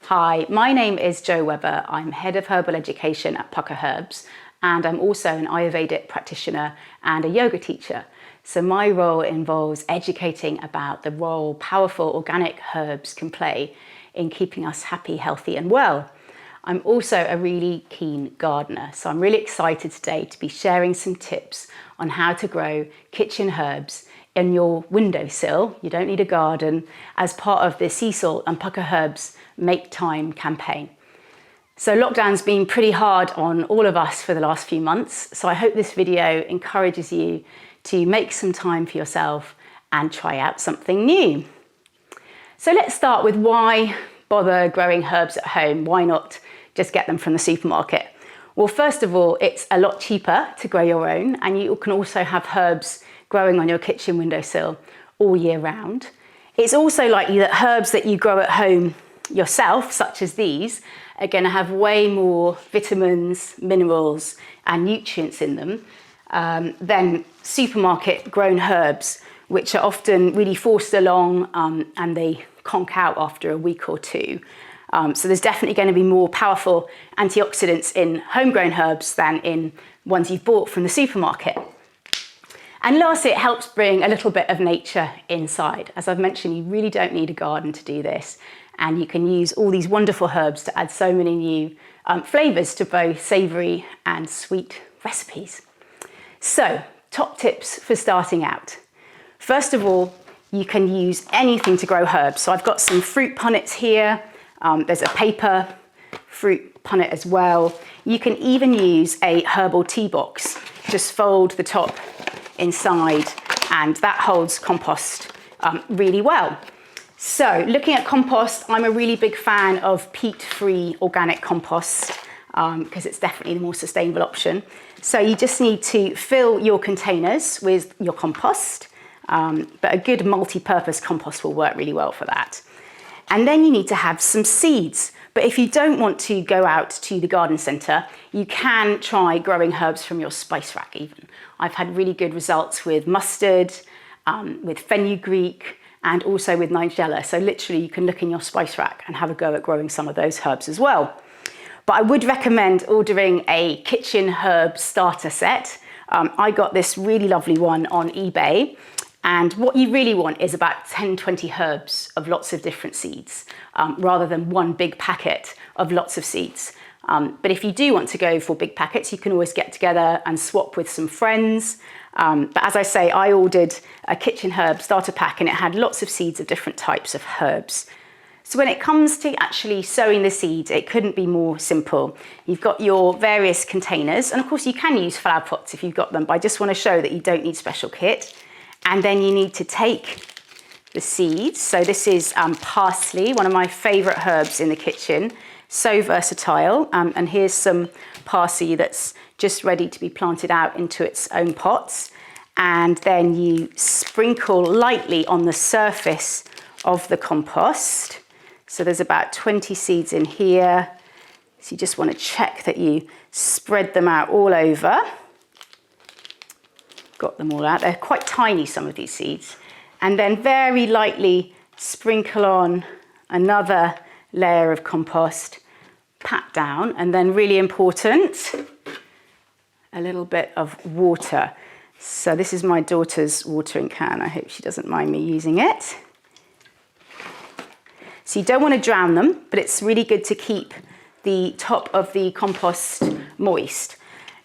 Hi, my name is Jo Webber. I'm Head of Herbal Education at PUKKA Herbs, and I'm also an Ayurvedic practitioner and a yoga teacher. So my role involves educating about the role powerful organic herbs can play in keeping us happy, healthy and well. I'm also a really keen gardener, so I'm really excited today to be sharing some tips on how to grow kitchen herbs in your windowsill. You don't need a garden, as part of the Sea Salt and PUKKA Herbs Make Time campaign. So lockdown's been pretty hard on all of us for the last few months, so I hope this video encourages you to make some time for yourself and try out something new. So let's start with why bother growing herbs at home? Why not just get them from the supermarket? Well, first of all, it's a lot cheaper to grow your own, and you can also have herbs growing on your kitchen windowsill all year round. It's also likely that herbs that you grow at home yourself, such as these, are going to have way more vitamins, minerals and nutrients in them than supermarket grown herbs, which are often really forced along and they conk out after a week or two. So there's definitely going to be more powerful antioxidants in homegrown herbs than in ones you've bought from the supermarket. And lastly, it helps bring a little bit of nature inside. As I've mentioned, you really don't need a garden to do this. And you can use all these wonderful herbs to add so many new flavours to both savoury and sweet recipes. So, top tips for starting out. First of all, you can use anything to grow herbs. So I've got some fruit punnets here. There's a paper fruit punnet as well. You can even use a herbal tea box. Just fold the top inside and that holds compost really well. So looking at compost, I'm a really big fan of peat-free organic compost because it's definitely the more sustainable option. So you just need to fill your containers with your compost, but a good multi-purpose compost will work really well for that. And then you need to have some seeds. But if you don't want to go out to the garden centre, you can try growing herbs from your spice rack even. I've had really good results with mustard, with fenugreek, and also with nigella. So literally you can look in your spice rack and have a go at growing some of those herbs as well. But I would recommend ordering a kitchen herb starter set. I got this really lovely one on eBay. And what you really want is about 10-20 herbs of lots of different seeds, rather than one big packet of lots of seeds. But if you do want to go for big packets, you can always get together and swap with some friends. But as I say, I ordered a kitchen herb starter pack and it had lots of seeds of different types of herbs. So when it comes to actually sowing the seeds, it couldn't be more simple. You've got your various containers, and of course you can use flower pots if you've got them, but I just want to show that you don't need special kit. And then you need to take the seeds. So this is parsley, one of my favourite herbs in the kitchen. So versatile. And here's some parsley that's just ready to be planted out into its own pots. And then you sprinkle lightly on the surface of the compost. So there's about 20 seeds in here. So you just want to check that you spread them out all over. Got them all out. They're quite tiny, some of these seeds. And then very lightly sprinkle on another layer of compost, pat down, and then really important, a little bit of water. So this is my daughter's watering can. I hope she doesn't mind me using it. So you don't want to drown them, but it's really good to keep the top of the compost moist.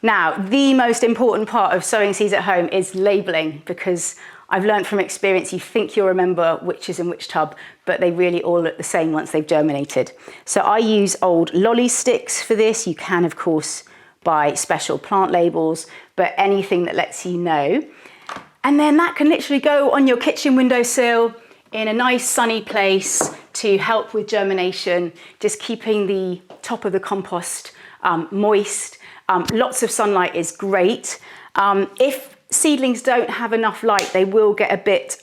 Now, the most important part of sowing seeds at home is labelling, because I've learned from experience you think you'll remember which is in which tub, but they really all look the same once they've germinated. So I use old lolly sticks for this. You can, of course, buy special plant labels, but anything that lets you know. And then that can literally go on your kitchen windowsill in a nice sunny place to help with germination, just keeping the top of the compost moist. Lots of sunlight is great. If seedlings don't have enough light, they will get a bit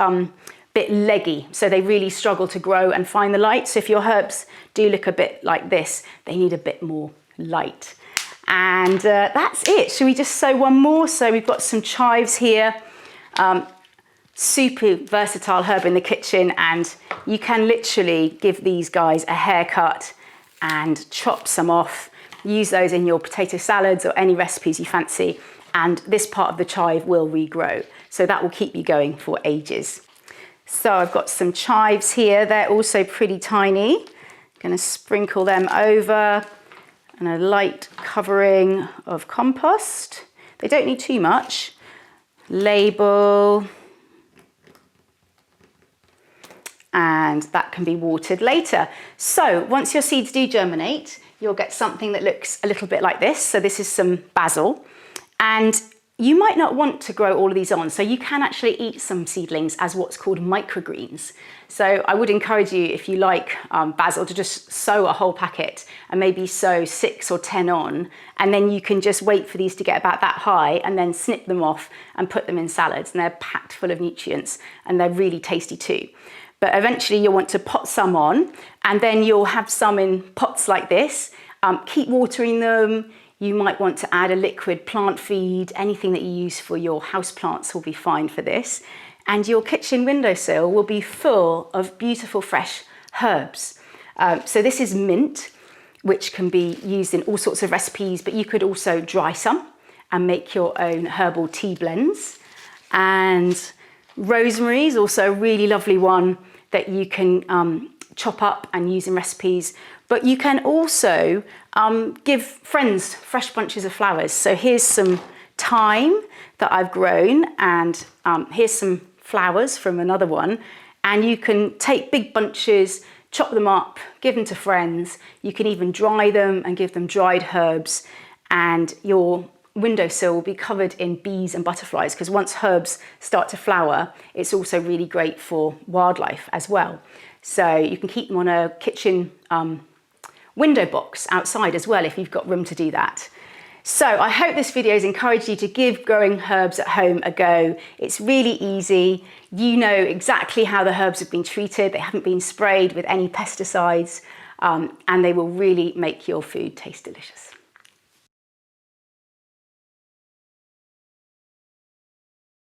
leggy, so they really struggle to grow and find the light. So if your herbs do look a bit like this, they need a bit more light. And that's it. Shall we just sow one more? So we've got some chives here. Super versatile herb in the kitchen, and you can literally give these guys a haircut and chop some off. Use those in your potato salads or any recipes you fancy, and this part of the chive will regrow. So that will keep you going for ages. So I've got some chives here. They're also pretty tiny. I'm going to sprinkle them over, and a light covering of compost. They don't need too much. Label. And that can be watered later. So once your seeds do germinate, you'll get something that looks a little bit like this. So this is some basil, and you might not want to grow all of these on, so you can actually eat some seedlings as what's called microgreens. So I would encourage you, if you like basil, to just sow a whole packet and maybe sow 6 or 10 on, and then you can just wait for these to get about that high and then snip them off and put them in salads, and they're packed full of nutrients and they're really tasty too. But eventually you'll want to pot some on, and then you'll have some in pots like this. Keep watering them. You might want to add a liquid plant feed. Anything that you use for your house plants will be fine for this. And your kitchen windowsill will be full of beautiful fresh herbs. So this is mint, which can be used in all sorts of recipes, but you could also dry some and make your own herbal tea blends. And rosemary is also a really lovely one that you can chop up and use in recipes, but you can also give friends fresh bunches of flowers. So here's some thyme that I've grown, and here's some flowers from another one, and you can take big bunches, chop them up, give them to friends. You can even dry them and give them dried herbs, and your windowsill will be covered in bees and butterflies, because once herbs start to flower, it's also really great for wildlife as well. So you can keep them on a kitchen window box outside as well if you've got room to do that. So I hope this video has encouraged you to give growing herbs at home a go. It's really easy. You know exactly how the herbs have been treated. They haven't been sprayed with any pesticides, and they will really make your food taste delicious.